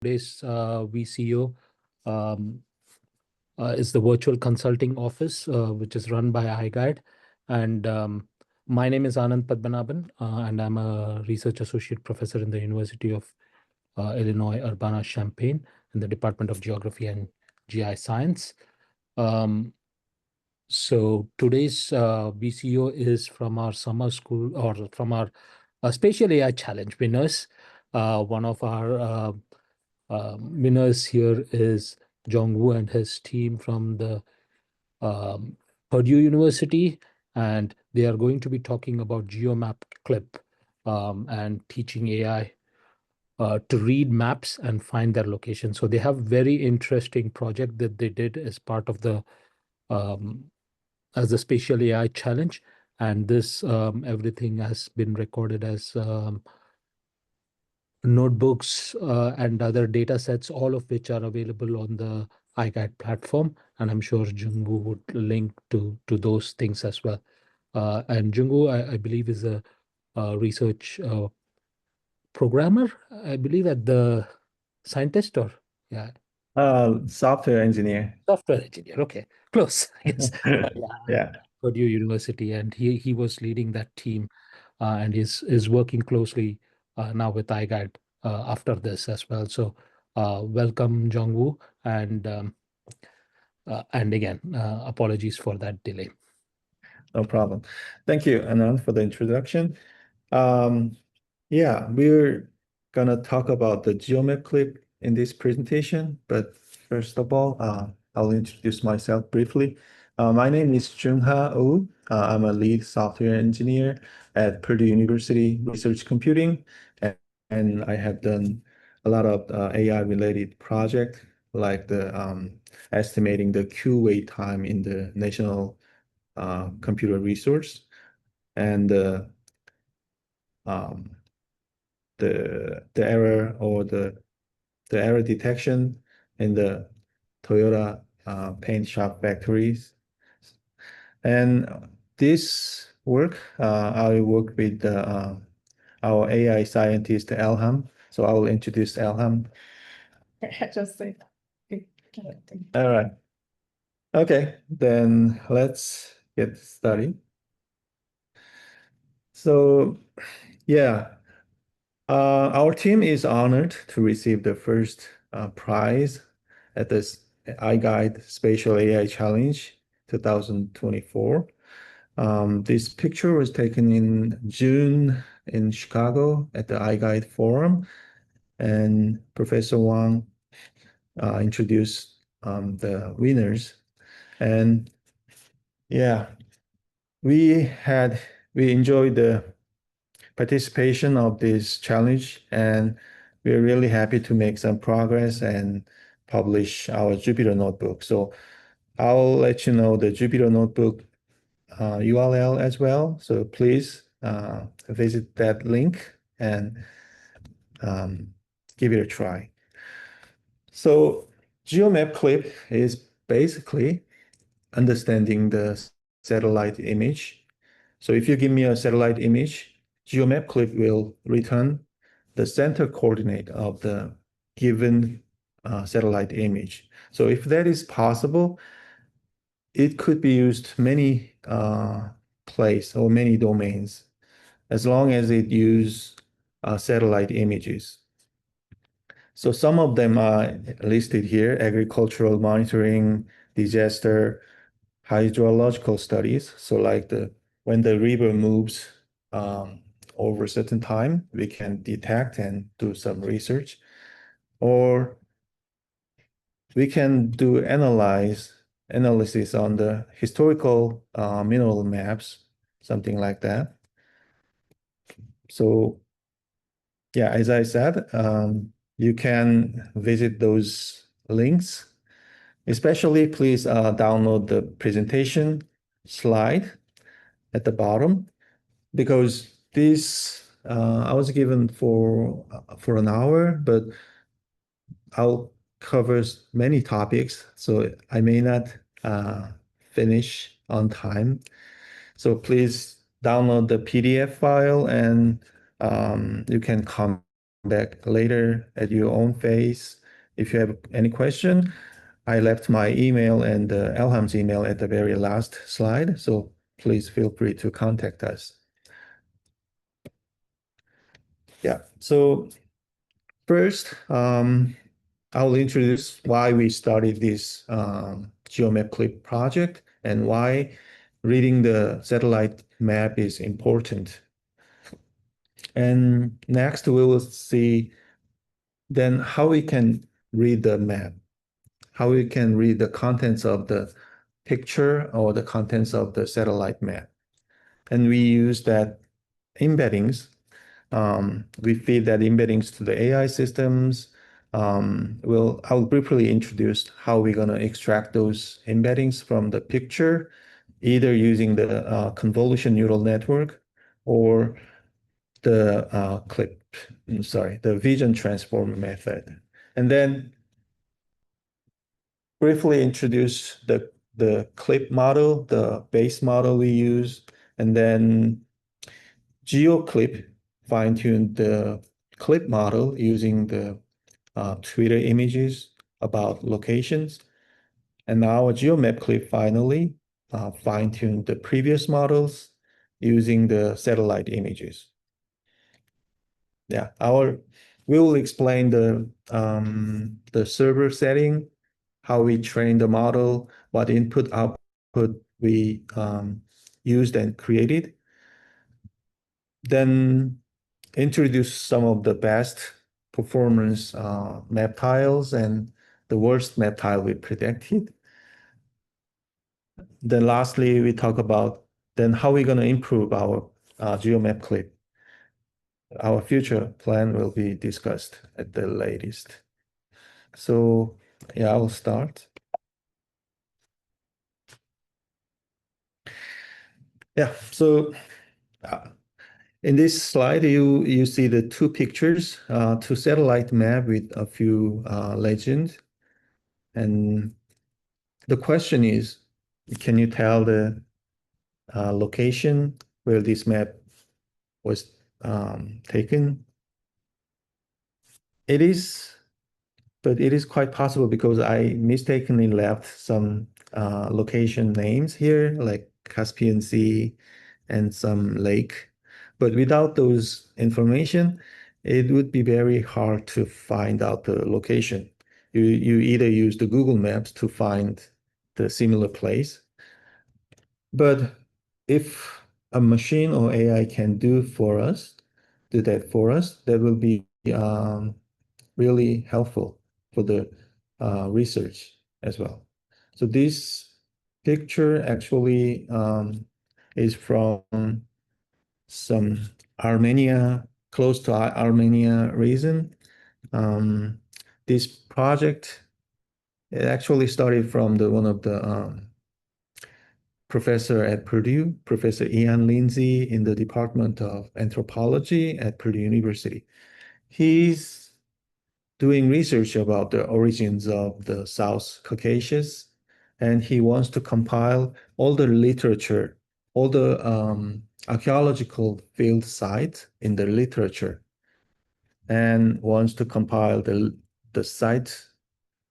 Today's VCO is the Virtual Consulting Office, which is run by iGuide. And my name is Anand Padmanabhan, and I'm a research associate professor in the University of Illinois Urbana-Champaign in the Department of Geography and GI Science. So today's VCO is from our summer school, or from our Spatial AI Challenge winners. One of our winners here is Jungha and his team from the Perdue University, and they are going to be talking about GeoMapCLIP and teaching AI to read maps and find their location. So they have very interesting project that they did as part of the as the Spatial AI Challenge, and this everything has been recorded as notebooks and other data sets, all of which are available on the iGuide platform. And I'm sure Jungho would link to those things as well. And Jungho, I believe, is a research programmer, I believe, at the scientist, or yeah. Software engineer. Software engineer. Okay, close. Yes. Yeah. Purdue University, and he was leading that team, and is working closely now with iGuide after this as well. So welcome, Jungwoo, and again, apologies for that delay. No problem. Thank you, Anand, for the introduction. Yeah, we're gonna talk about the GeoMapCLIP in this presentation, but first of all, I'll introduce myself briefly. My name is Jungha Oh. I'm a lead software engineer at Purdue University Research Computing, and I have done a lot of AI-related projects, like the estimating the queue wait time in the National Computer Resource, and the error, or the error detection in the Toyota paint shop factories. And this work, I work with our AI scientist, Elham. So I will introduce Elham. Just say that. All right. Okay, then let's get started. So, yeah, our team is honored to receive the first prize at this iGuide Spatial AI Challenge 2024. This picture was taken in June in Chicago at the iGuide Forum, and Professor Wang introduced the winners. And yeah, we enjoyed the participation of this challenge, and we're really happy to make some progress and publish our Jupyter Notebook. So I'll let you know the Jupyter Notebook URL as well. So please visit that link and give it a try. So GeoMapCLIP is basically understanding the satellite image. So if you give me a satellite image, GeoMapCLIP will return the center coordinate of the given satellite image. So if that is possible, it could be used many places or many domains, as long as it uses satellite images. So some of them are listed here: agricultural monitoring, disaster, hydrological studies. So like when the river moves over a certain time, we can detect and do some research. Or we can do analysis on the historical mineral maps, something like that. So yeah, as I said, you can visit those links. Especially, please download the presentation slide at the bottom, because this I was given for an hour, but I'll cover many topics, so I may not finish on time. So please download the PDF file, and you can comment back later at your own pace. If you have any question, I left my email and Elham's email at the very last slide, so please feel free to contact us. Yeah, so first, I'll introduce why we started this GeoMapCLIP project and why reading the satellite map is important. And next, we will see then how we can read the map, how we can read the contents of the picture or the contents of the satellite map. And we use that embeddings. We feed that embeddings to the AI systems. I'll briefly introduce how we're going to extract those embeddings from the picture, either using the convolution neural network or the the vision transformer method. And then briefly introduce the CLIP model, the base model we use, and then GeoCLIP fine-tuned the CLIP model using the Twitter images about locations. And now GeoMapCLIP finally fine-tuned the previous models using the satellite images. Yeah, we will explain the server setting, how we train the model, what input output we used and created. Then introduce some of the best performance map tiles and the worst map tile we predicted. Then lastly, we talk about then how we're going to improve our GeoMapCLIP. Our future plan will be discussed at the latest. So yeah, I will start. Yeah, so in this slide, you see the two pictures, two satellite map with a few legends. And the question is, can you tell the location where this map was taken? It is, but it is quite possible because I mistakenly left some location names here, like Caspian Sea and some lake. But without those information, it would be very hard to find out the location. You either use the Google Maps to find the similar place. But if a machine or AI can do that for us, that will be really helpful for the research as well. So this picture actually is from some Armenia, close to Armenia region. This project, it actually started from one of the professor at Perdue, Professor Ian Lindsay in the Department of Anthropology at Purdue University. He's doing research about the origins of the South Caucasus, and he wants to compile all the literature, all the archaeological field sites in the literature, and wants to compile the site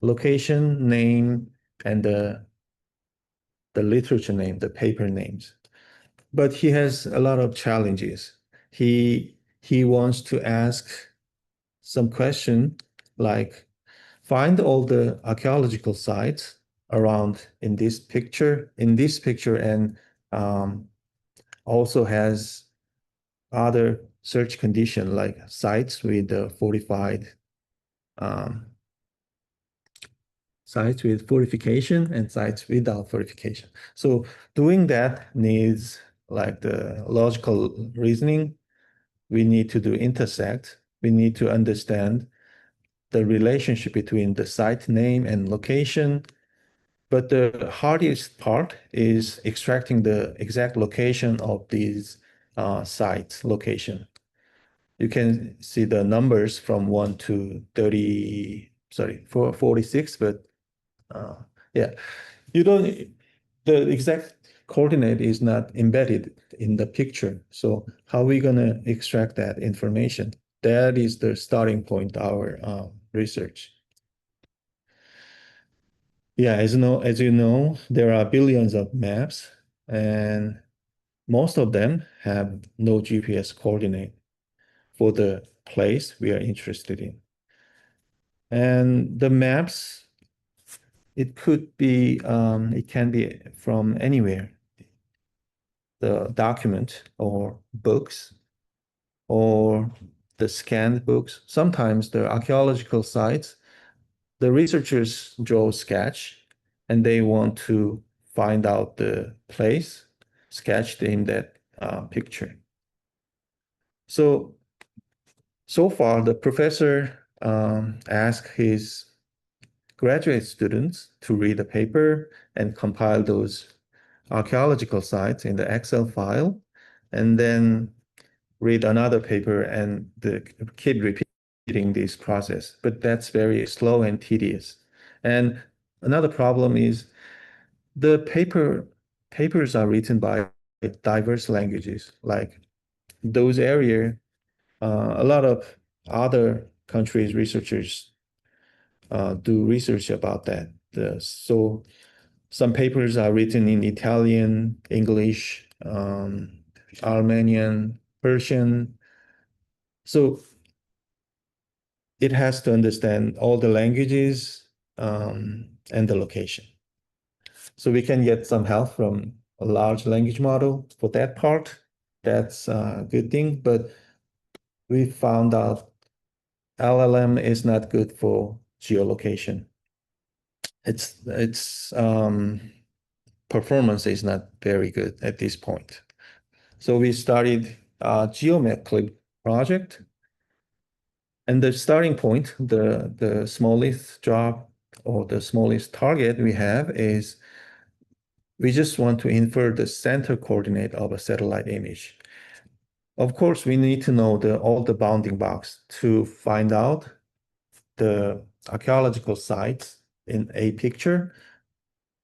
location, name, and the literature name, the paper names. But he has a lot of challenges. He wants to ask some question like, find all the archaeological sites around in this picture, and also has other search condition like sites with fortified sites with fortification and sites without fortification. So doing that needs like the logical reasoning. We need to do intersect. We need to understand the relationship between the site name and location. But the hardest part is extracting the exact location of these sites location. You can see the numbers from 1 to 30, sorry, 46, but yeah, the exact coordinate is not embedded in the picture. So how are we going to extract that information? that is the starting point, our research. Yeah, as you know, there are billions of maps, and most of them have no GPS coordinate for the place we are interested in. And the maps, it can be from anywhere, the document or books or the scanned books. Sometimes the archaeological sites, the researchers draw a sketch and they want to find out the place sketched in that picture. So far, the professor asked his graduate students to read a paper and compile those archaeological sites in the Excel file, and then read another paper and keep repeating this process. But that's very slow and tedious. And another problem is the papers are written by diverse languages. Like those area, a lot of other countries' researchers do research about that. So some papers are written in Italian, English, Armenian, Persian. So it has to understand all the languages and the location. So we can get some help from a large language model for that part. That's a good thing, but we found out LLM is not good for geolocation. Its performance is not very good at this point. So we started a GeoMapCLIP project. And the starting point, the smallest job or the smallest target we have is we just want to infer the center coordinate of a satellite image. Of course, we need to know all the bounding box to find out the archaeological sites in a picture,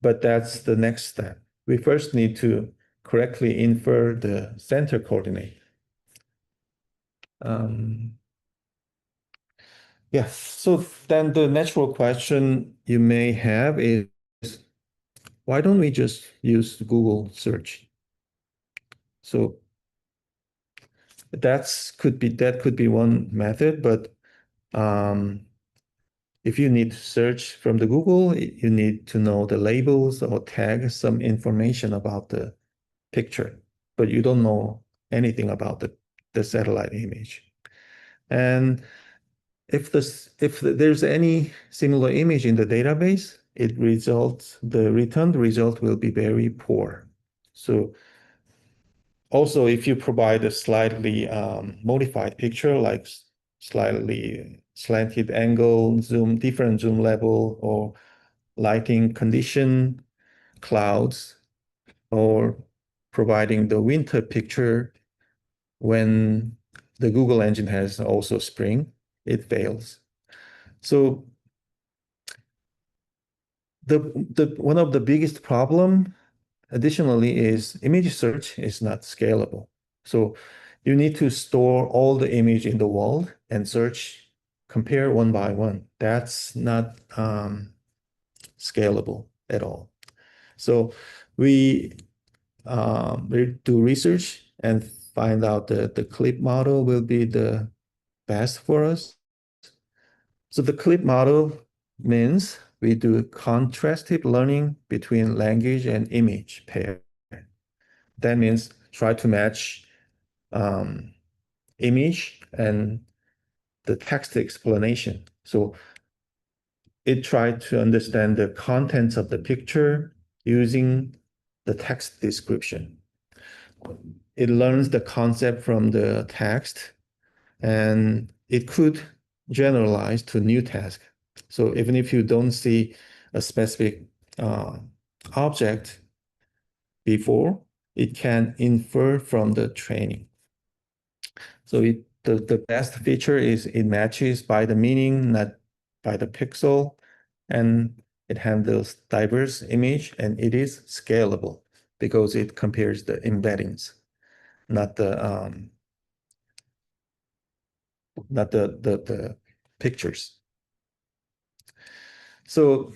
but that's the next step. We first need to correctly infer the center coordinate. Yeah, so then the natural question you may have is, why don't we just use Google search? So that could be one method, but if you need to search from the Google, you need to know the labels or tag some information about the picture, but you don't know anything about the satellite image. And if there's any similar image in the database, the returned result will be very poor. So also, if you provide a slightly modified picture, like slightly slanted angle, different zoom level, or lighting condition, clouds, or providing the winter picture when the Google engine has also spring, it fails. So one of the biggest problem additionally is image search is not scalable. So you need to store all the image in the world and compare one by one. That's not scalable at all. So we do research and find out that the CLIP model will be the best for us. So the CLIP model means we do contrastive learning between language and image pair. That means try to match image and the text explanation. So it tried to understand the contents of the picture using the text description. It learns the concept from the text, and it could generalize to new task. So even if you don't see a specific object before, it can infer from the training. So the best feature is it matches by the meaning, not by the pixel, and it handles diverse image, and it is scalable because it compares the embeddings, not the not the pictures. So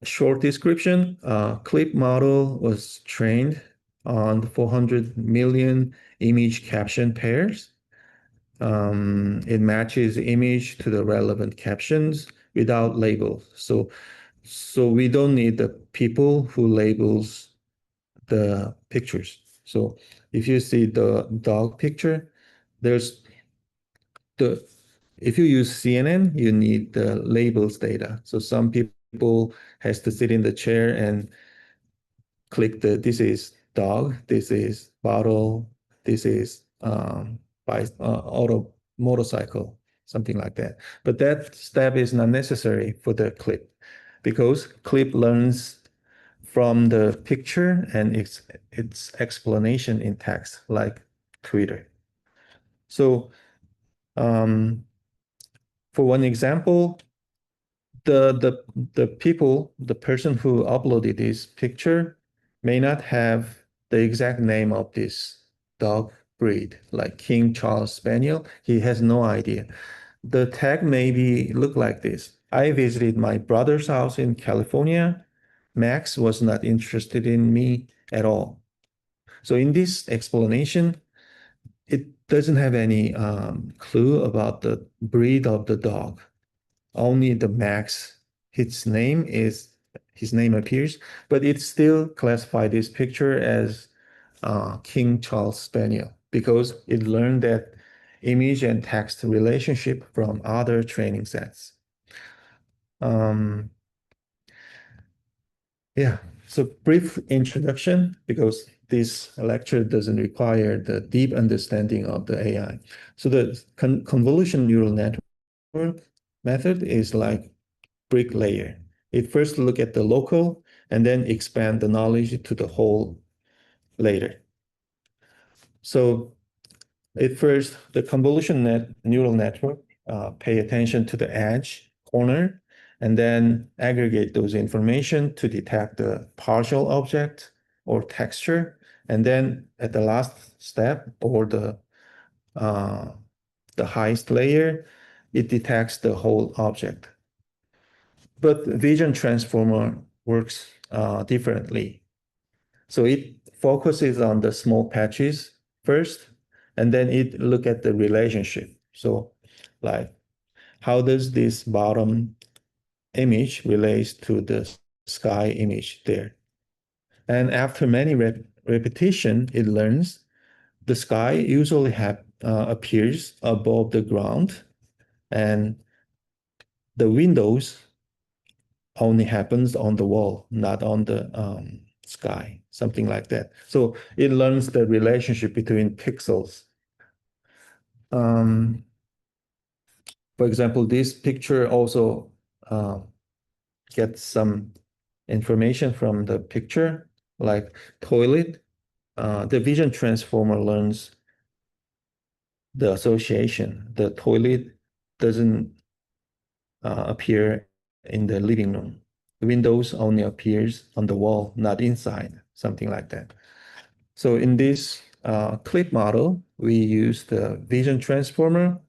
short description, CLIP model was trained on 400 million image caption pairs. It matches image to the relevant captions without labels. So we don't need the people who labels the pictures. So if you see the dog picture, there's the if you use CNN, you need the labels data. So some people has to sit in the chair and click this is dog, this is bottle, this is auto motorcycle, something like that. But that step is not necessary for the clip because clip learns from the picture and its explanation in text, like Twitter. So for one example, the person who uploaded this picture may not have the exact name of this dog breed, like King Charles Spaniel. He has no idea. The tag maybe look like this. I visited my brother's house in California. Max was not interested in me at all. So in this explanation, it doesn't have any clue about the breed of the dog. Only the Max, his name appears, but it still classified this picture as King Charles Spaniel because it learned that image and text relationship from other training sets. Yeah, so brief introduction because this lecture doesn't require the deep understanding of the AI. So the convolution neural network method is like brick layer. It first look at the local and then expand the knowledge to the whole later. So at first, the neural network pay attention to the edge, corner, and then aggregate those information to detect the partial object or texture. And then at the last step or the highest layer, it detects the whole object. But vision transformer works differently. So it focuses on the small patches first, and then it look at the relationship. So like, how does this bottom image relates to the sky image there? And after many repetition, it learns the sky usually appears above the ground, and the windows only happens on the wall, not on the sky, something like that. So it learns the relationship between pixels. For example, this picture also gets some information from the picture, like toilet. The vision transformer learns the association. The toilet doesn't appear in the living room. The windows only appears on the wall, not inside, something like that. So in this CLIP model, we use the vision transformer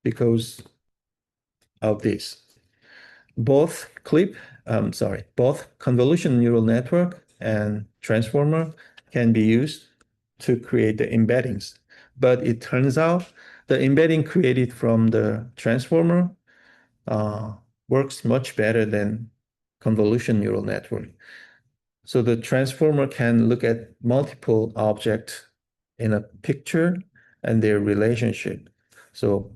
because of this. Both both convolution neural network and transformer can be used to create the embeddings. But it turns out the embedding created from the transformer works much better than convolution neural network. So the transformer can look at multiple objects in a picture and their relationship. So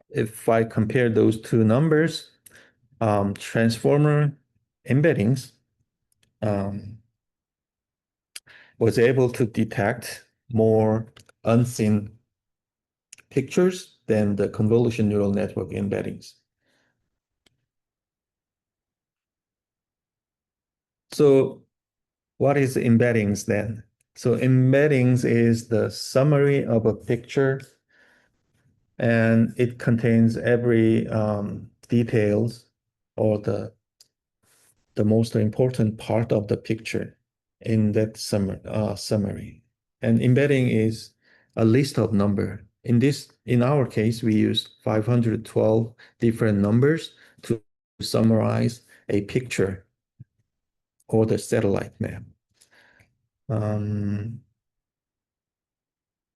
if I compare those two numbers, transformer embeddings was able to detect more unseen pictures than the convolution neural network embeddings. So what is embeddings then? So embeddings is the summary of a picture, and it contains every details or the most important part of the picture in that summary. And embedding is a list of number. In our case, we use 512 different numbers to summarize a picture or the satellite map.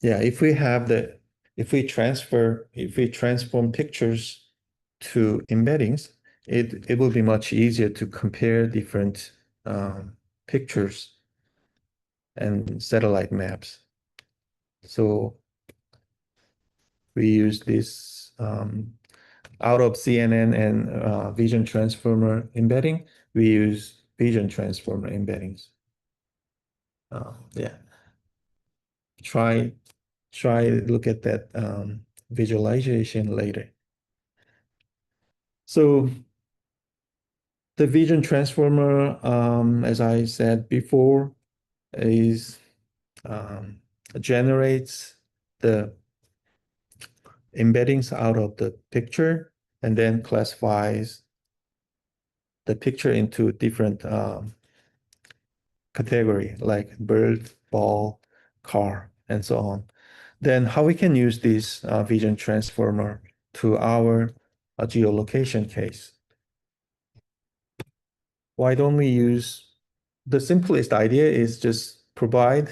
Yeah, if we transform pictures to embeddings, it will be much easier to compare different pictures and satellite maps. So we use this out of CNN and Vision Transformer embedding, we use Vision Transformer embeddings. Yeah. Try look at that visualization later. So the Vision Transformer, as I said before, is generates the embeddings out of the picture and then classifies the picture into different category like bird, ball, car, and so on. Then how we can use this Vision Transformer to our geolocation case? Why don't we use the simplest idea is just provide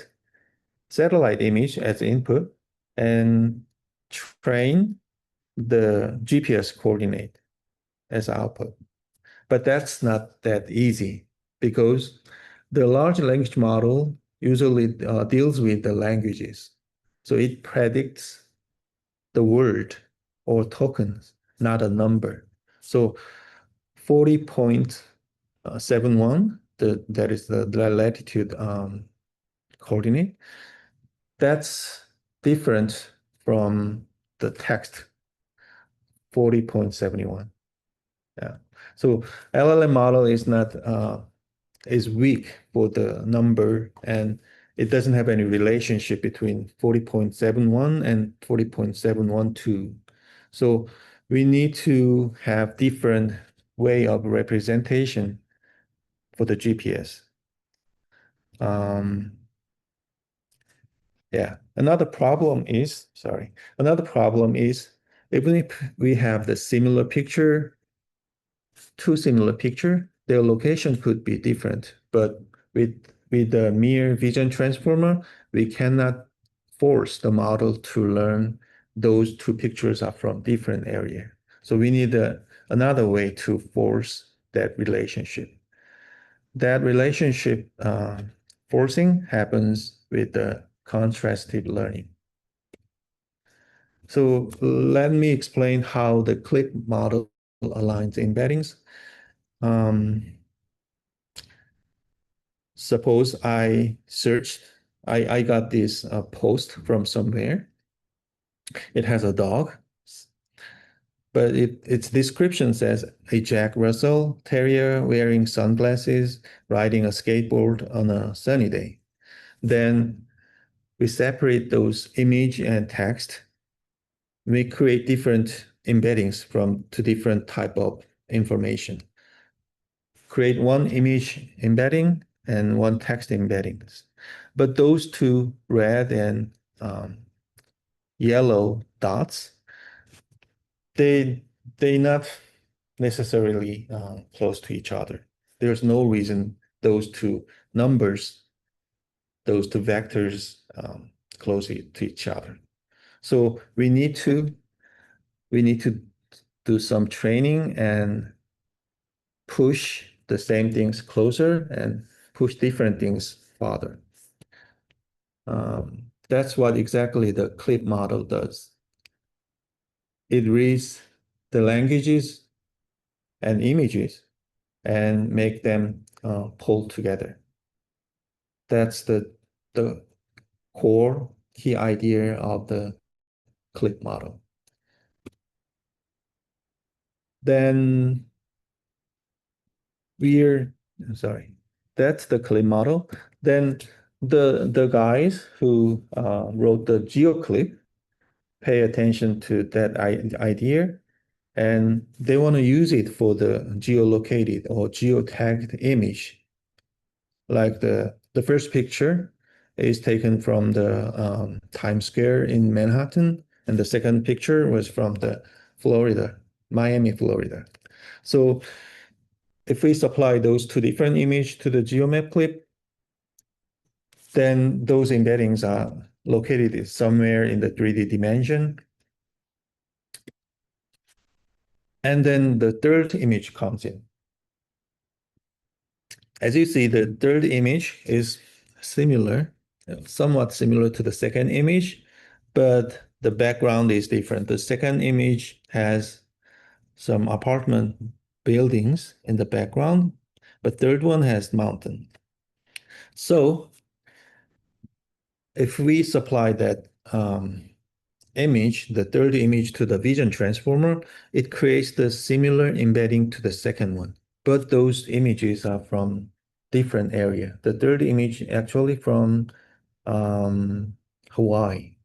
satellite image as input and train the GPS coordinate as output. But that's not that easy because the large language model usually deals with the languages. So it predicts the word or tokens, not a number. So 40.71, that is the latitude coordinate, that's different from the text 40.71. Yeah. So LLM model is not is weak for the number, and it doesn't have any relationship between 40.71 and 40.712. So we need to have different way of representation for the GPS. Yeah, another problem is even if we have the similar picture, two similar picture, their location could be different. But with the mere vision transformer, we cannot force the model to learn those two pictures are from different area. So we need another way to force that relationship. That relationship forcing happens with the contrastive learning. So let me explain how the CLIP model aligns embeddings. Suppose I got this post from somewhere. It has a dog, but its description says a Jack Russell Terrier wearing sunglasses, riding a skateboard on a sunny day. Then we separate those image and text. We create different embeddings to different type of information. Create one image embedding and one text embeddings. But those two red and yellow dots, they not necessarily close to each other. There's no reason those two numbers, those two vectors close to each other. So we need to do some training and push the same things closer and push different things farther. That's what exactly the CLIP model does. It reads the languages and images and make them pull together. That's the core key idea of the CLIP model. Then that's the CLIP model. Then the guys who wrote the GeoCLIP pay attention to that idea, and they want to use it for the geolocated or geotagged image. Like the first picture is taken from the Times Square in Manhattan, and the second picture was from the Florida, Miami, Florida. So if we supply those two different images to the GeoMapCLIP, then those embeddings are located somewhere in the 3D dimension. And then the third image comes in. As you see, the third image is similar, somewhat similar to the second image, but the background is different. The second image has some apartment buildings in the background, but third one has mountain. So if we supply that image, the third image to the vision transformer, it creates the similar embedding to the second one. But those images are from different area. The third image actually from Hawaii.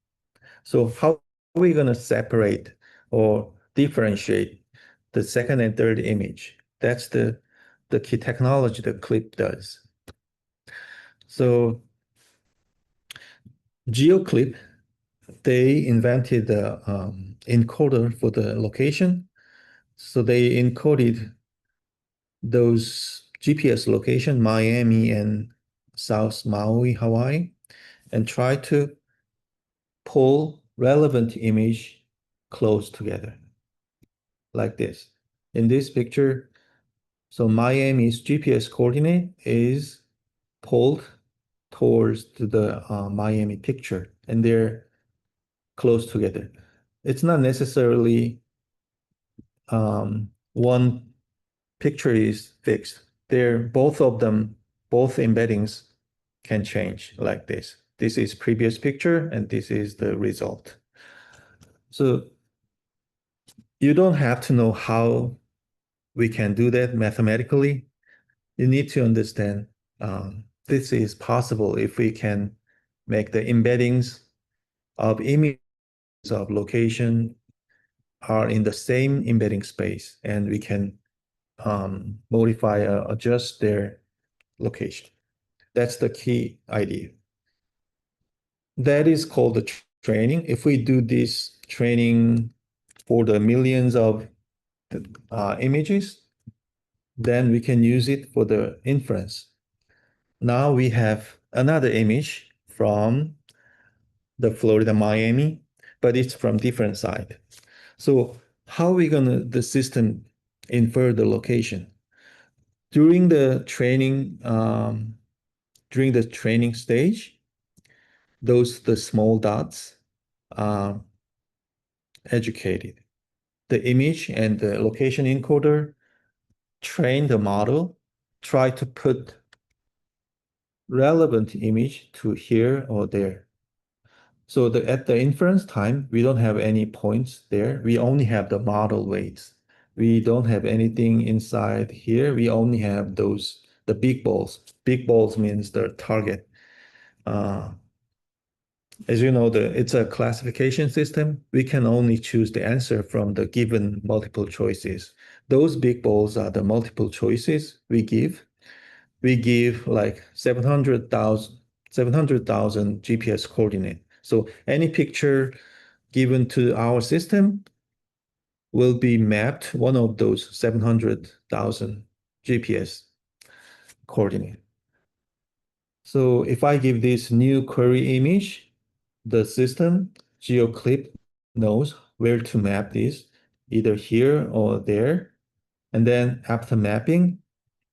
So how are we going to separate or differentiate the second and third image? That's the key technology the CLIP does. So GeoCLIP, they invented the encoder for the location. So they encoded those GPS location, Miami and South Maui, Hawaii, and try to pull relevant image close together like this. In this picture, so Miami's GPS coordinate is pulled towards the Miami picture, and they're close together. It's not necessarily one picture is fixed. They're both of them, both embeddings can change like this. This is previous picture and this is the result. So you don't have to know how we can do that mathematically. You need to understand this is possible if we can make the embeddings of images of location are in the same embedding space, and we can modify or adjust their location. That's the key idea. That is called the training. If we do this training for the millions of images, then we can use it for the inference. Now we have another image from the Florida, Miami, but it's from different side. So how are we gonna the system infer the location? During the training stage, the small dots are educated. The image and the location encoder train the model, try to put relevant image to here or there. So at the inference time, we don't have any points there. We only have the model weights. We don't have anything inside here. We only have the big balls. Big balls means the target. As you know, it's a classification system. We can only choose the answer from the given multiple choices. Those big balls are the multiple choices we give. We give like 700,000 GPS coordinate. So any picture given to our system will be mapped one of those 700,000 GPS coordinate. So if I give this new query image, the system, GeoCLIP, knows where to map this, either here or there. And then after mapping,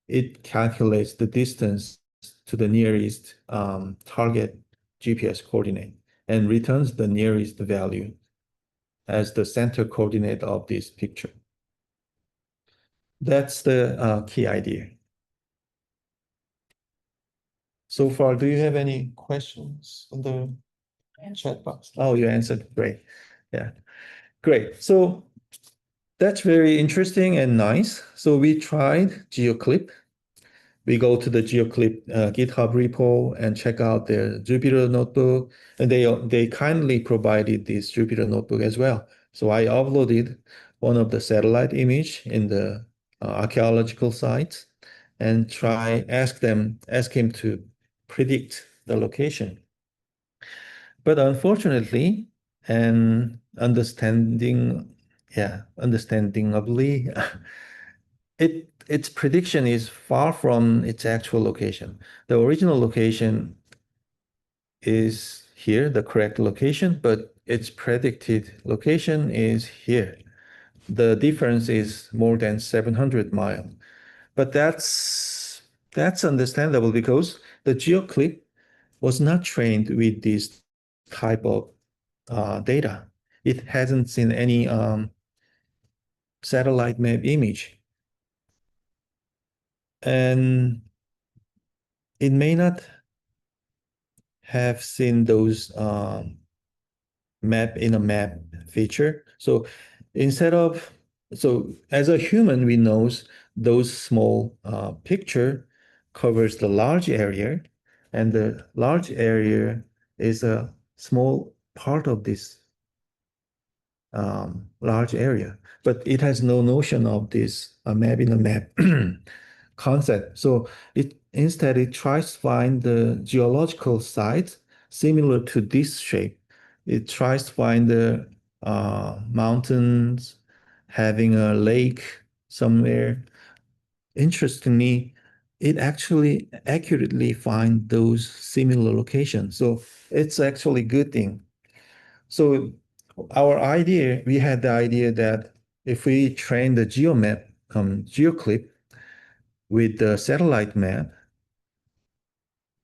it calculates the distance to the nearest target GPS coordinate and returns the nearest value as the center coordinate of this picture. That's the key idea. So far, do you have any questions in the chat box? Oh, you answered. Great. Yeah, great. So that's very interesting and nice. So we tried GeoCLIP. We go to the GeoCLIP GitHub repo and check out their Jupyter notebook, and they kindly provided this Jupyter notebook as well. So I uploaded one of the satellite image in the archaeological sites and ask him to predict the location But unfortunately, and understandingly, its prediction is far from its actual location. The original location is here, the correct location, but its predicted location is here. The difference is more than 700 miles. But that's understandable because the GeoCLIP was not trained with this type of data. It hasn't seen any satellite map image. And it may not have seen those map in a map feature. So as a human, we knows those small picture covers the large area, and the large area is a small part of this large area, but it has no notion of this map in a map concept. So instead it tries to find the geological sites similar to this shape. It tries to find the mountains having a lake somewhere. Interestingly, it actually accurately find those similar locations. So it's actually a good thing. So we had the idea that if we train the GeoCLIP with the satellite map,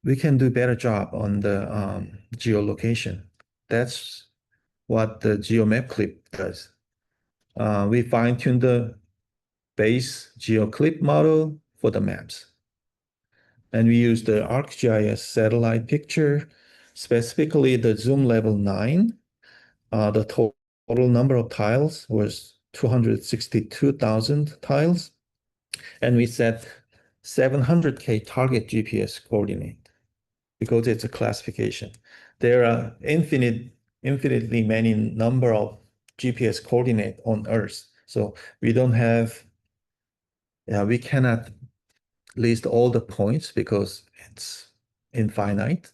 we can do better job on the geolocation. That's what the GeoMapCLIP does. We fine-tune the base GeoCLIP model for the maps. And we use the ArcGIS satellite picture, specifically the zoom level 9. The total number of tiles was 262,000 tiles. And we set 700K target GPS coordinate because it's a classification. There are infinitely many number of GPS coordinate on Earth. So we cannot list all the points because it's infinite.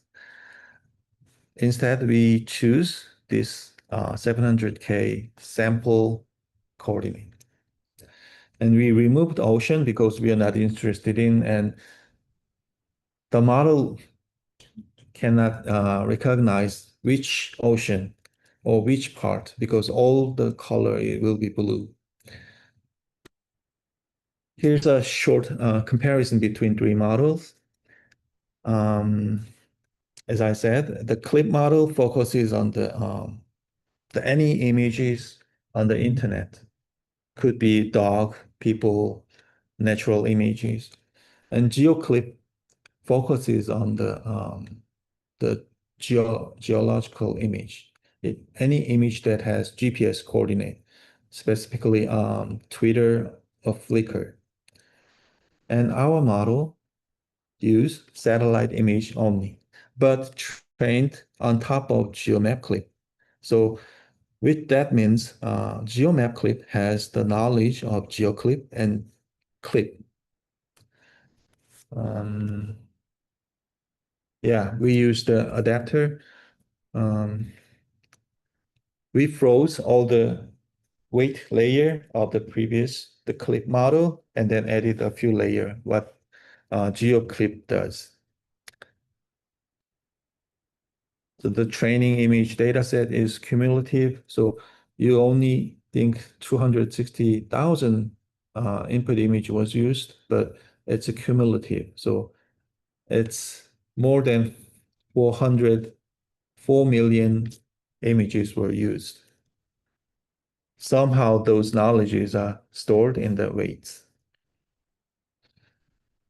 Instead, we choose this 700K sample coordinate. And we removed ocean because we are not interested in, and the model cannot recognize which ocean or which part because all the color will be blue. Here's a short comparison between three models. As I said, the CLIP model focuses on the any images on the internet. Could be dog, people, natural images. And GeoCLIP focuses on the geological image. Any image that has GPS coordinate, specifically Twitter or Flickr. And our model use satellite image only, but trained on top of GeoMapCLIP. So with that means GeoMapCLIP has the knowledge of GeoCLIP and CLIP. Yeah, we use the adapter. We froze all the weight layer of the CLIP model, and then added a few layer, what GeoCLIP does. So the training image dataset is cumulative. So you only think 260,000 input image was used, but it's a cumulative. So it's more than 404 million images were used. Somehow those knowledges are stored in the weights.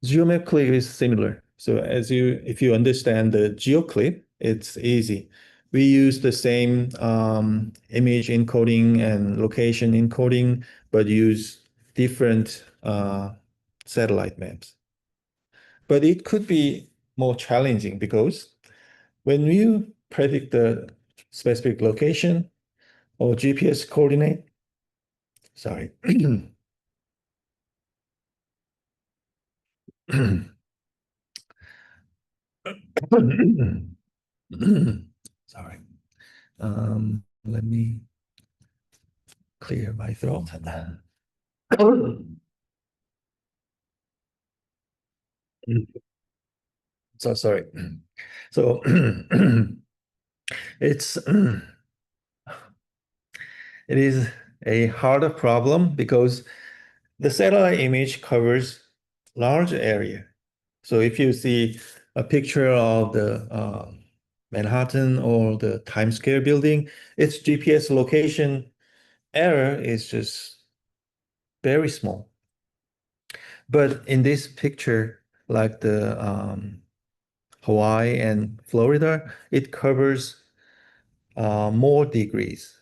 GeoMapCLIP is similar. So if you understand the GeoCLIP, it's easy. We use the same image encoding and location encoding, but use different satellite maps. But it could be more challenging because when you predict the specific location or GPS coordinate, sorry. Sorry. Let me clear my throat. So sorry. So it's it is a harder problem because the satellite image covers large area. So if you see a picture of the Manhattan or the Times Square building, its GPS location error is just very small. But in this picture, like the Hawaii and Florida, it covers more degrees,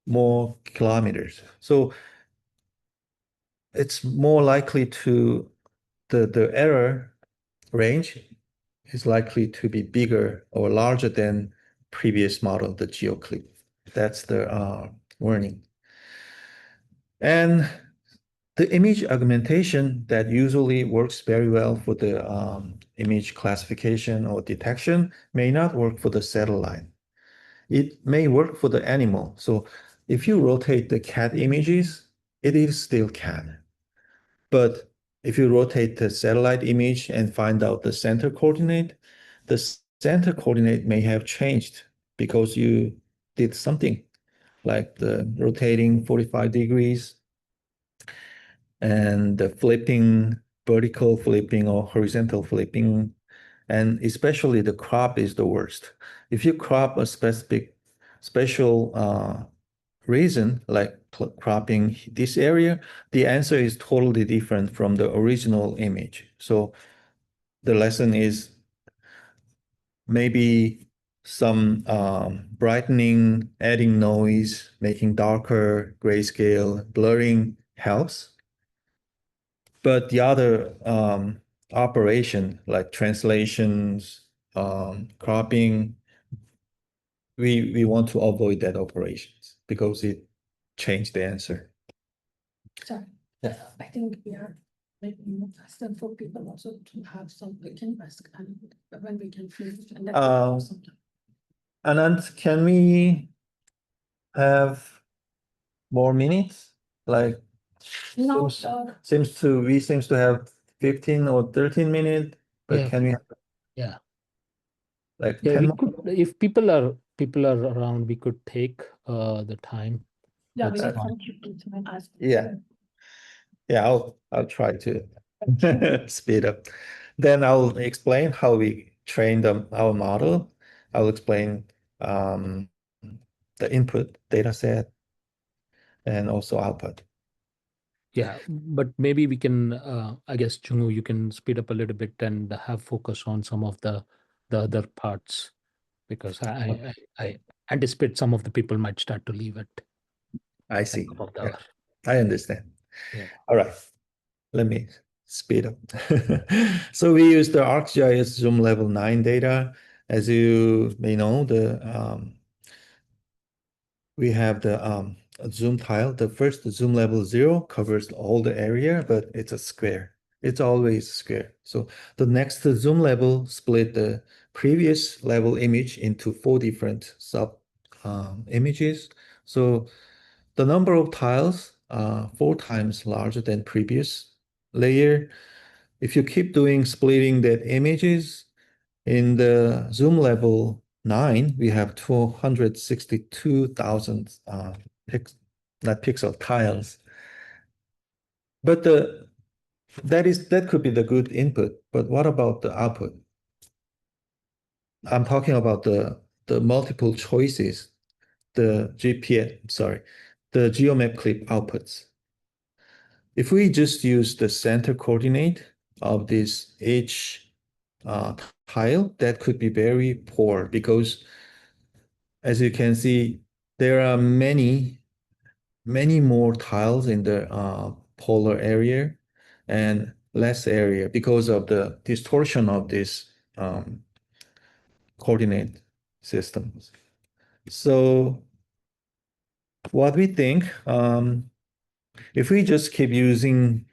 more kilometers. So it's more likely to the error range is likely to be bigger or larger than previous model, the GeoCLIP. That's the warning. And the image augmentation that usually works very well for the image classification or detection may not work for the satellite. It may work for the animal. So if you rotate the cat images, it is still cat. But if you rotate the satellite image and find out the center coordinate, the center coordinate may have changed because you did something like the rotating 45 degrees and the flipping, vertical flipping or horizontal flipping, and especially the crop is the worst. If you crop a special reason, like cropping this area, the answer is totally different from the original image. So the lesson is maybe some brightening, adding noise, making darker, grayscale, blurring helps. But the other operation, like translations, cropping, we want to avoid that operations because it changed the answer. Sorry. Yeah. I think we are making more faster for people also to have some weekend rest and when we can finish and then sometime. Anand, can we have more minutes? Like No, seems to have 15 or 13 minutes, but Yeah. can we have Yeah. like Yeah, 10 we more? could, if people are around, we could take the time. yeah, we That's have fine. some people to ask. Yeah. Yeah, I'll try to speed up. Then I'll explain how we trained our model. I'll explain um, the input data set and also output. Yeah, but maybe we can, I guess, Jungho, you can speed up a little bit and have focus on some of the other parts because I anticipate some of the people might start to leave at I at see. top of the Yeah, hour. I understand. Yeah. All right, let me speed up. So we use the ArcGIS Zoom level 9 data. As you may know, we have the zoom tile. The first zoom level 0 covers all the area, but it's a square. It's always square. So the next zoom level split the previous level image into 4 different sub images. So the number of tiles are 4 times larger than previous layer. If you keep doing splitting that images, in the zoom level 9, we have 262,000 not pixel tiles. But that could be the good input. But what about the output? I'm talking about the multiple choices, the the GeoMapCLIP outputs. If we just use the center coordinate of this each tile, that could be very poor because as you can see, there are many more tiles in the polar area and less area because of the distortion of this coordinate systems. So what we think, if we just keep using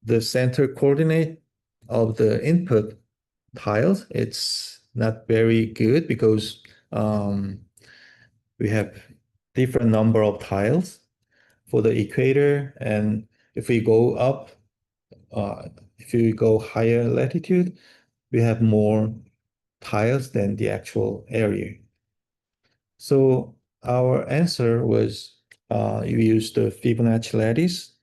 the center coordinate of the input tiles, it's not very good because we have different number of tiles for the equator. And if we go up, if we go higher latitude, we have more tiles than the actual area. So our answer was you use the Fibonacci lattice.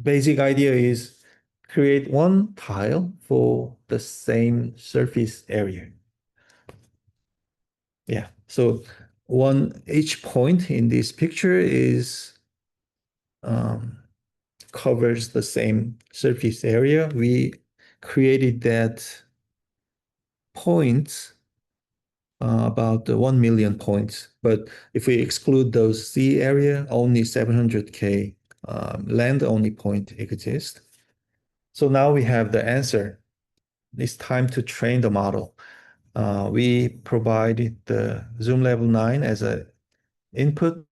Basic idea is create one tile for the same surface area. Yeah, so each point in this picture is covers the same surface area. We created that points about 1 million points. But if we exclude those sea area, only 700K land only point exist. So now we have the answer. It's time to train the model. We provided the zoom level 9 as an input,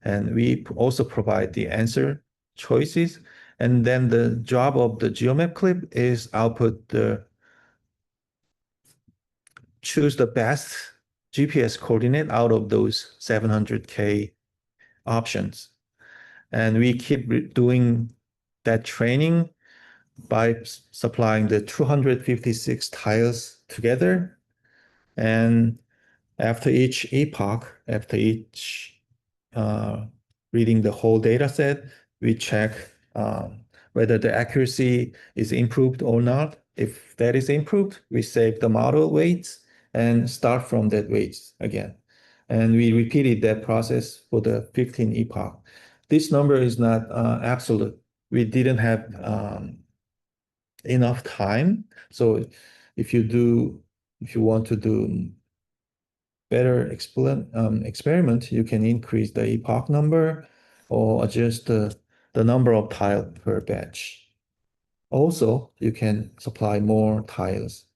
and we also provide the answer choices. And then the job of the GeoMapCLIP is output choose the best GPS coordinate out of those 700K options. And we keep doing that training by supplying the 256 tiles together. And after each epoch, after each reading the whole data set, we check whether the accuracy is improved or not. If that is improved, we save the model weights and start from that weights again. And we repeated that process for the 15 epoch. This number is not absolute. We didn't have enough time. So if you want to do better experiment, you can increase the epoch number or adjust the number of tiles per batch. Also, you can supply more tiles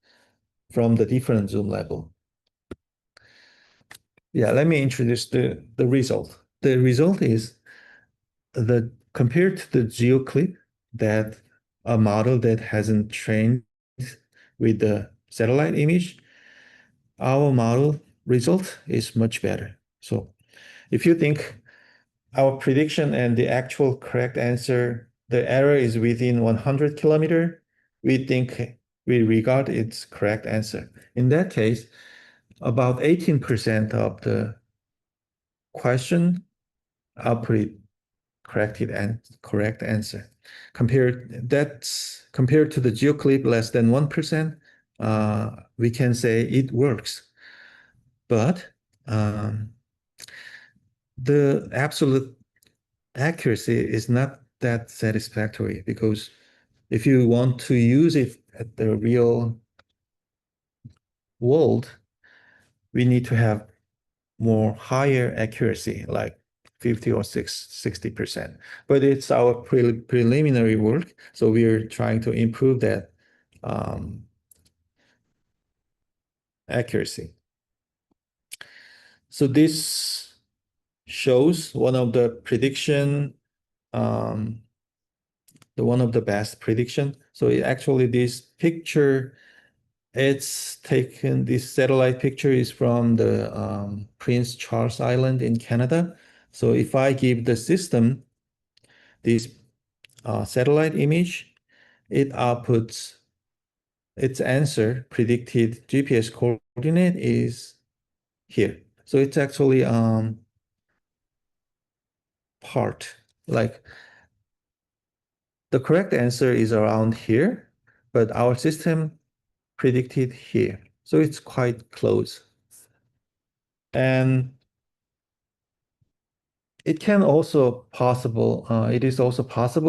from the different zoom level. Yeah, let me introduce the result. The result is compared to the GeoCLIP, that a model that hasn't trained with the satellite image, our model result is much better. So if you think our prediction and the actual correct answer, the error is within 100 kilometer, we regard its correct answer. In that case, about 18% of the question output correct answer. Compared to the GeoCLIP less than 1%, we can say it works. But the absolute accuracy is not that satisfactory, because if you want to use it at the real world, we need to have more higher accuracy, like 50 or 60%. But it's our preliminary work, so we're trying to improve that accuracy. So this shows one of the prediction, one of the best prediction. So actually this picture, it's taken, this satellite picture is from the Prince Charles Island in Canada. So if I give the system this satellite image, it outputs its answer, predicted GPS coordinate is here. So it's actually part, like the correct answer is around here, but our system predicted here. So it's quite close. And it is also possible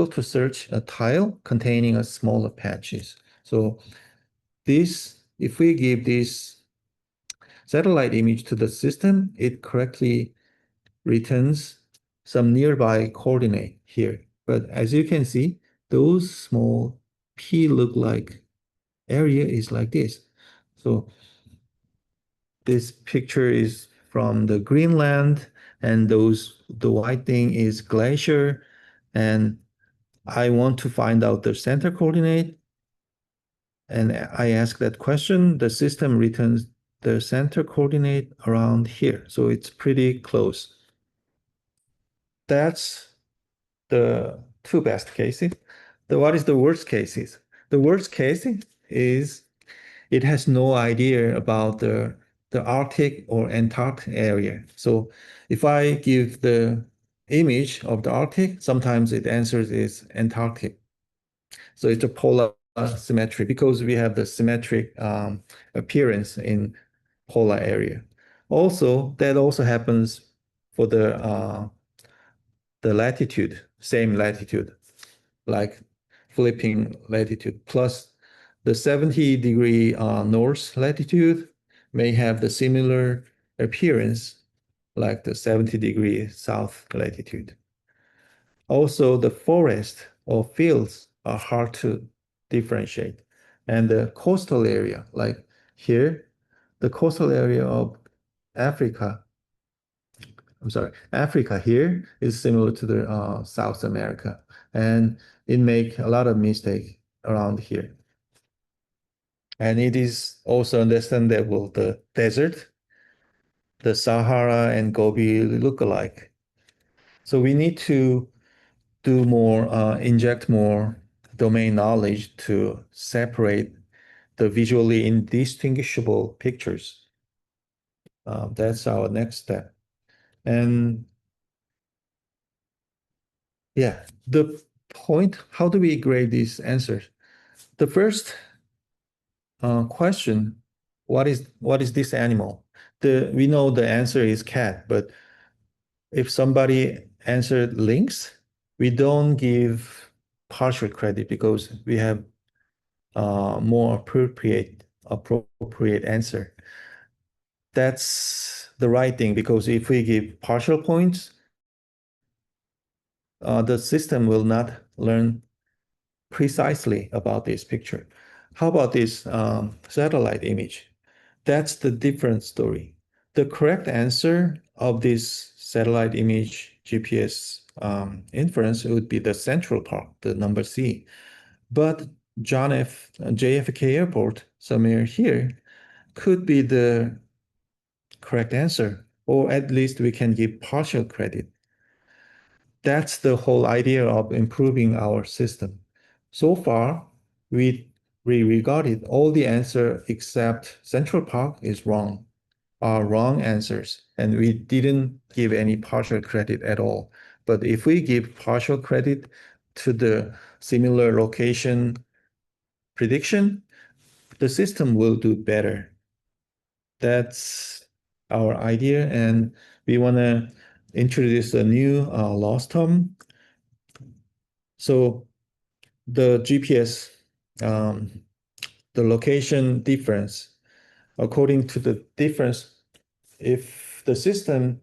to search a tile containing a smaller patches. So if we give this satellite image to the system, it correctly returns some nearby coordinate here. But as you can see, those small P look like area is like this. So this picture is from the Greenland, and the white thing is glacier, and I want to find out the center coordinate, and I ask that question, the system returns the center coordinate around here. So it's pretty close. That's the two best cases. What is the worst cases? The worst case is it has no idea about the Arctic or Antarctic area. So if I give the image of the Arctic, sometimes it answers is Antarctic. So it's a polar symmetry because we have the symmetric appearance in polar area. Also, that also happens for the latitude, same latitude, like flipping latitude, plus the 70-degree north latitude may have the similar appearance like the 70-degree south latitude. Also, the forest or fields are hard to differentiate. And the coastal area, like here, the coastal area of Africa, Africa here is similar to the South America, and it make a lot of mistake around here. And it is also understandable the desert, the Sahara and Gobi look alike. So we need to do more, inject more domain knowledge to separate the visually indistinguishable pictures. That's our next step. And yeah, the point, how do we grade these answers? The first question, what is this animal? We know the answer is cat, but if somebody answered lynx, we don't give partial credit because we have more appropriate answer. That's the right thing because if we give partial points, the system will not learn precisely about this picture. How about this satellite image? That's the different story. The correct answer of this satellite image GPS inference would be the Central Park, the number C. But JFK Airport, somewhere here, could be the correct answer, or at least we can give partial credit. That's the whole idea of improving our system. So far, we regarded all the answer except Central Park is wrong, are wrong answers, and we didn't give any partial credit at all. But if we give partial credit to the similar location prediction, the system will do better. That's our idea, and we want to introduce a new loss term. So the GPS, the location difference, according to the difference, if the system's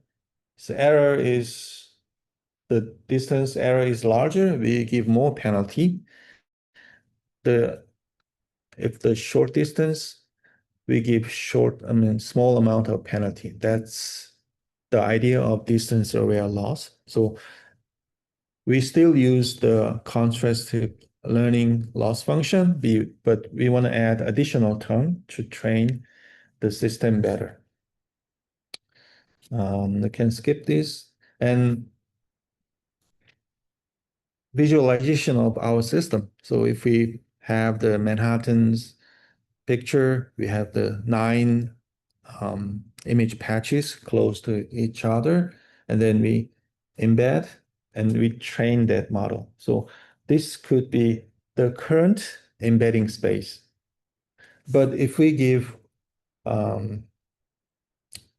error is, the distance error is larger, we give more penalty. If the short distance, we give small amount of penalty. That's the idea of distance area loss. So we still use the contrastive learning loss function, but we want to add additional term to train the system better. I can skip this. And visualization of our system. So if we have the Manhattan's picture, we have the 9 image patches close to each other, and then we embed and we train that model. So this could be the current embedding space. But if we give the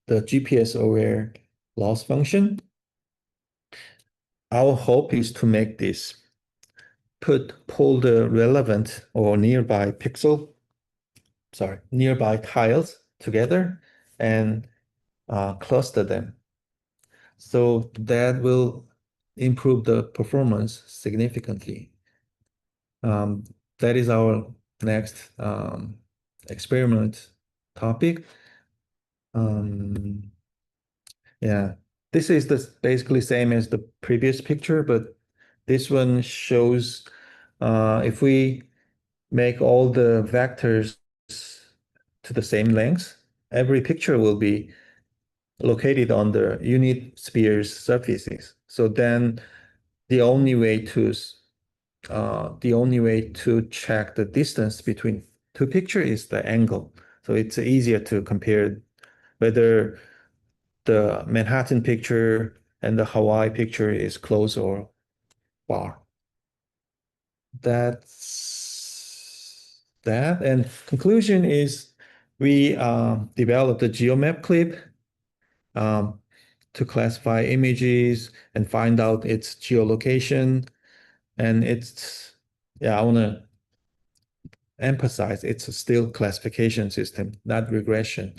GPS aware loss function, our hope is to make this pull the relevant or nearby tiles together and cluster them. So that will improve the performance significantly. That is our next experiment topic. Yeah, this is basically same as the previous picture, but this one shows if we make all the vectors to the same length, every picture will be located on the unit sphere's surfaces. So then the only way to check the distance between two pictures is the angle. So it's easier to compare whether the Manhattan picture and the Hawaii picture is close or far. That's that. And conclusion is we developed the GeoMapCLIP to classify images and find out its geolocation. And it's, I want to emphasize it's still classification system, not regression.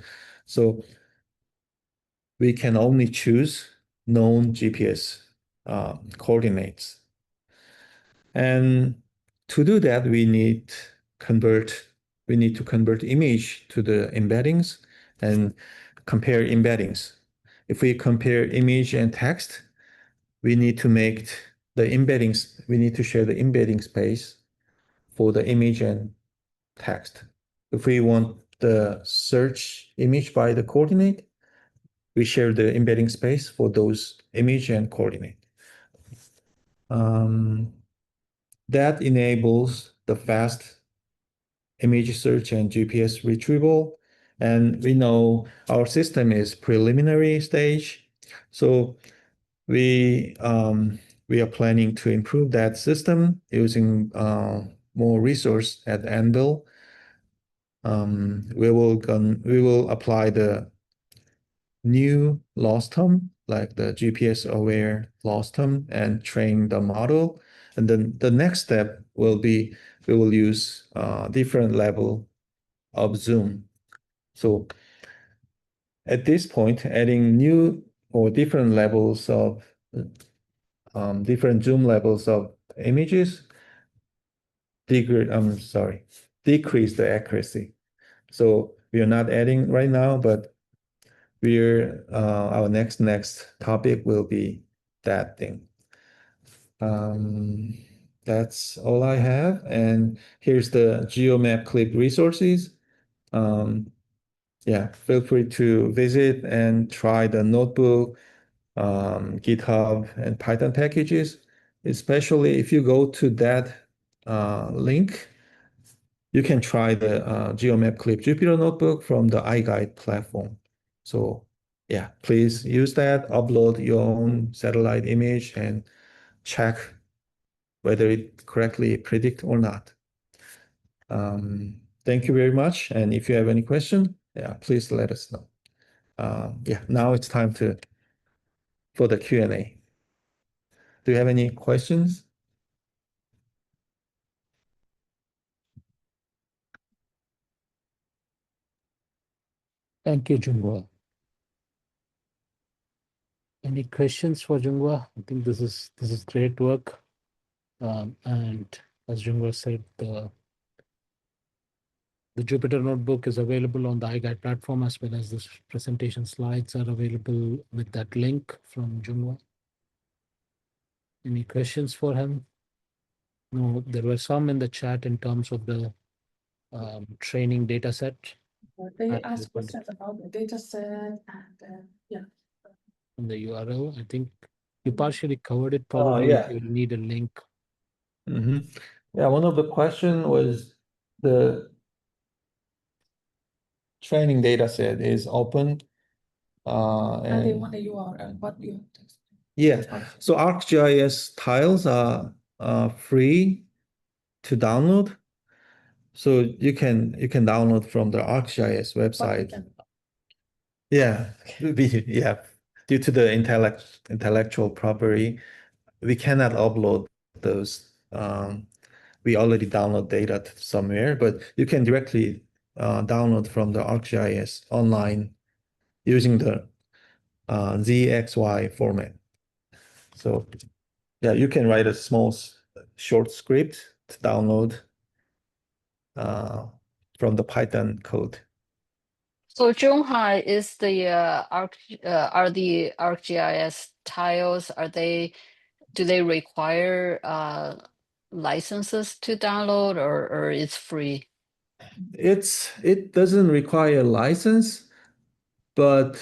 So we can only choose known GPS coordinates. And to do that, we need to convert image to the embeddings and compare embeddings. If we compare image and text, we need to make the embeddings, we need to share the embedding space for the image and text. If we want the search image by the coordinate, we share the embedding space for those image and coordinate. That enables the fast image search and GPS retrieval. And we know our system is preliminary stage. So we are planning to improve that system using more resource at Anvil. We will apply the new loss term, like the GPS aware loss term, and train the model. And then the next step will be we will use different level of zoom. So at this point, adding new or different levels of different zoom levels of images decrease the accuracy. So we are not adding right now, but our next topic will be that thing. That's all I have. And here's the GeoMapCLIP resources. Feel free to visit and try the notebook, GitHub, and Python packages. Especially if you go to that link, you can try the GeoMapCLIP Jupyter Notebook from the iGuide platform. So please use that, upload your own satellite image and check whether it correctly predict or not. Thank you very much. And if you have any question, please let us know. Now it's time for the Q&A. Do you have any questions? Thank you, Jungha. Any questions for Jungha? I think this is great work. And as Jungha said, the Jupyter Notebook is available on the iGuide platform, as well as the presentation slides are available with that link from Jungha. Any questions for him? No, there were some in the chat in terms of the training data set. They asked questions about the data set and On the URL, I think you partially covered it. Probably you need a link. One of the questions was the training data set is open. And they want a URL, what you so ArcGIS tiles are free to download. So you can download from the ArcGIS website. Due to the intellectual property, we cannot upload those. We already download data somewhere, but you can directly download from the ArcGIS online using the ZXY format. So you can write a small short script to download from the Python code. So Jungha is the are the ArcGIS tiles, do they require licenses to download, or it's free? It doesn't require a license, but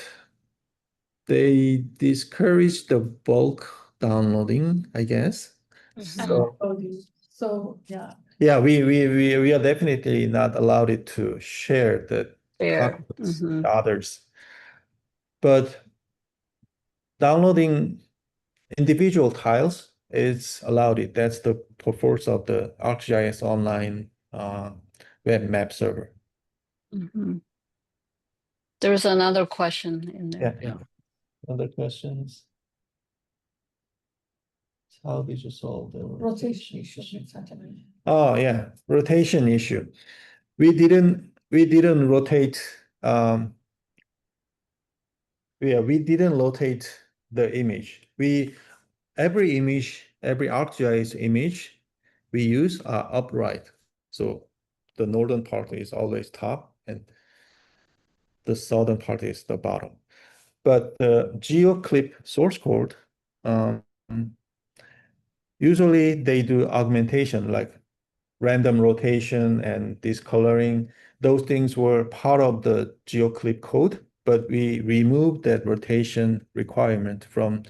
they discourage the bulk downloading, I guess. So So, yeah. yeah, we are definitely not allowed it to share the Fair. copies with others. But downloading individual tiles is allowed it. That's the purpose of the ArcGIS Online web map server. There's another question in there. Yeah. Other questions? How did you solve the Rotation issue. Oh yeah, rotation issue. We didn't rotate we didn't rotate the image. Every ArcGIS image we use are upright. So the northern part is always top and the southern part is the bottom. But the GeoCLIP source code, usually they do augmentation like random rotation and discoloring. Those things were part of the GeoCLIP code, but we removed that rotation requirement from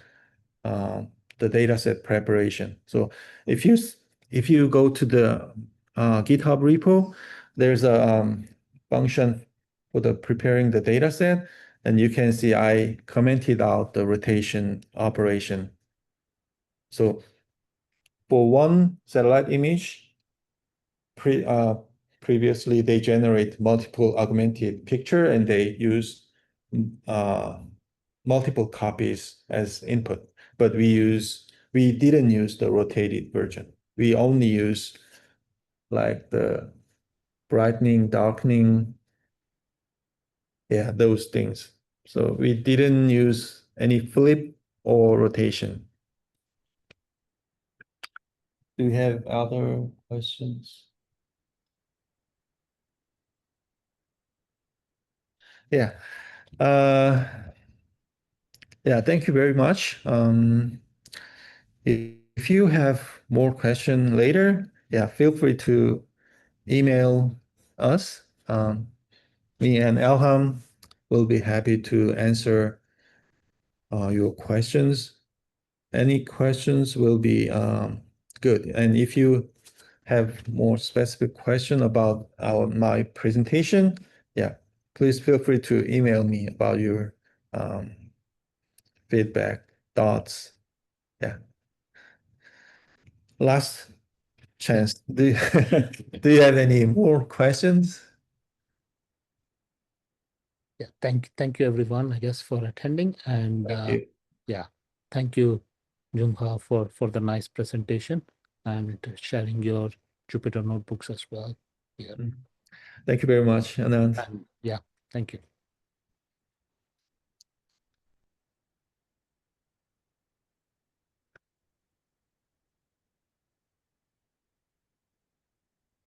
the dataset preparation. So if you go to the GitHub repo, there's a function for the preparing the dataset, and you can see I commented out the rotation operation. So for one satellite image, previously they generate multiple augmented picture and they use multiple copies as input, but we didn't use the rotated version. We only use like the brightening, darkening, yeah, those things. So we didn't use any flip or rotation. Do you have other questions? Yeah. Yeah, thank you very much. If you have more questions later, yeah, feel free to email us. Me and Elham will be happy to answer your questions. Any questions will be good. And if you have more specific question about my presentation, yeah, please feel free to email me about your feedback, thoughts. Yeah. Last chance. Do you have any more questions? Yeah, thank you everyone, I guess, for attending, and Thank you. yeah, thank you, Jungha, for the nice presentation and sharing your Jupyter notebooks as well here. Thank you very much, Anand. And yeah, thank you.